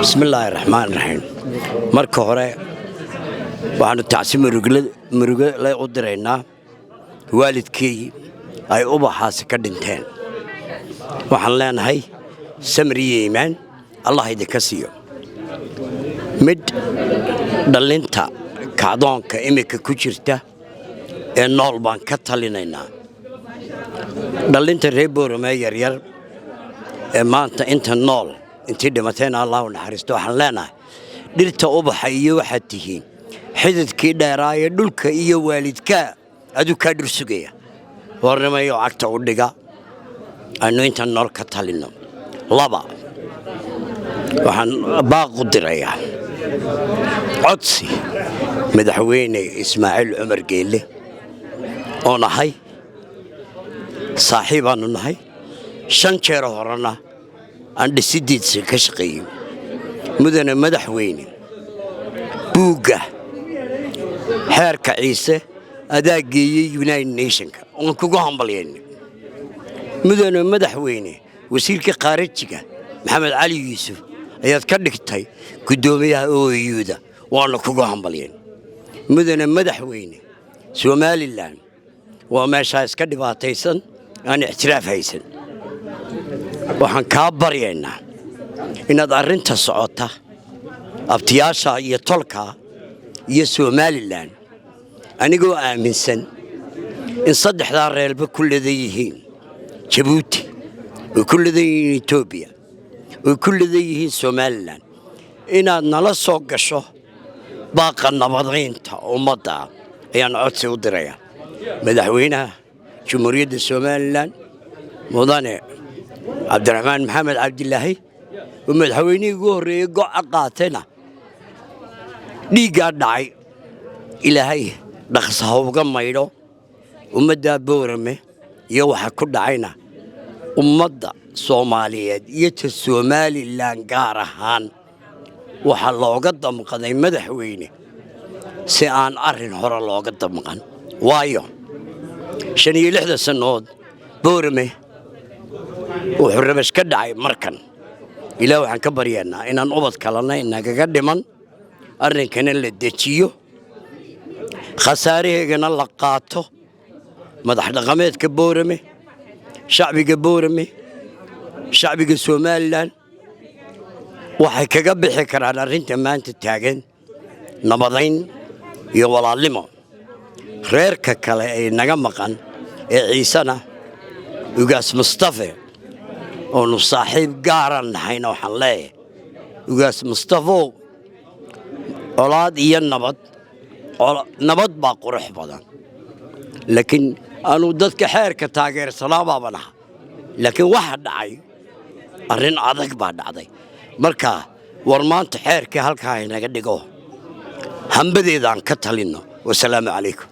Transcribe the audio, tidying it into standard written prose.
بسم الله الرحمن الرحيم marka hore waxaanu tacsi murugo la u direynaa waalidkii ay ubaxaas ka dhinteen waxaan leenahay samriye iimaan Allah idinka siiyo mid dhalinta kacdoonka imika ku jirta ee nool baan ka talinaynaa dhalinta reer Boorame yaryar ee maanta inta nool intii dhimateen Allah u naxariisto waxaan leenahay dhirta ubaxa iyo waxa tihiin xididkii dheeraaya dhulka iyo waalidka adu ka dhursugaya warnamayo agta u dhiga aynu inta nool ka talino laba waxaan baaq u dirayaa codsi madaxweyne Ismaaciil Cumar Geelle oo nahay saaxiibanu nahay shan jeer horena aan dhisidiisa ka shaqeeyay mudane madaxweyne buuga xeerka ciise adaageeyay United Nations oo kugu hambalyeeyay mudane madaxweyne wasiirka qaarajiga Maxamed Cali Yuusuf ayaad ka dhigtay gudoomiyaha OAU-da waana kugu hambalyeeyay mudane madaxweyne Somaliland waa meesha iska dhibaataysan aan ixtiraaf haysan waxaan ka baryaynaa inaad arinta socota abtiyaasha iyo tolka iyo Somaliland anigoo aaminsan in saddexda reerba ku leedayihiin Djibouti oo ku leedayihiin Ethiopia oo ku leedayihiin Somaliland inaad nala soo gasho baaqa nabadeynta ummadda ayaan codsi u dirayaa madaxweynaha Jamhuuriyadda Somaliland mudane Abdirahmaan Maxamed Cabdilaahi ومدحويني قوري قاع قاتنا ديقا داعي إلهي دخصها وقم يدو ومدى بورمي يوحا كل عينا ومدى صوماليات يتسومالي لانقارهان وحا الله قدم قضي مدحويني سيان أرين هورا الله قدم قان وايو شني لحظة سنود بورمي وحرمش كدعي مركن إلا وحن كبرينا إن نقبض كلنا إن كقدمان أرنكنا للدتيو خساره جنا لقاته مدح دقمات كبورمي شعبي كبورمي شعبي كسومالان وحي كقبل حكر على رنت ما أنت تاجن نبضين يولا لما غير ككلا نجمقان عيسنا يقاس مصطفى ونو صاحب قارن حين وحلاه وقاس مصطفى أولاد نبض باقو روح بدن لكن أنا ودتك حير كتاجر صلابة بنها لكن واحد دعي أرين عضك بعد عضي مركا ورمان تحير كهالك هاي نقدقوه هم بدي ذان كتلينه والسلام عليكم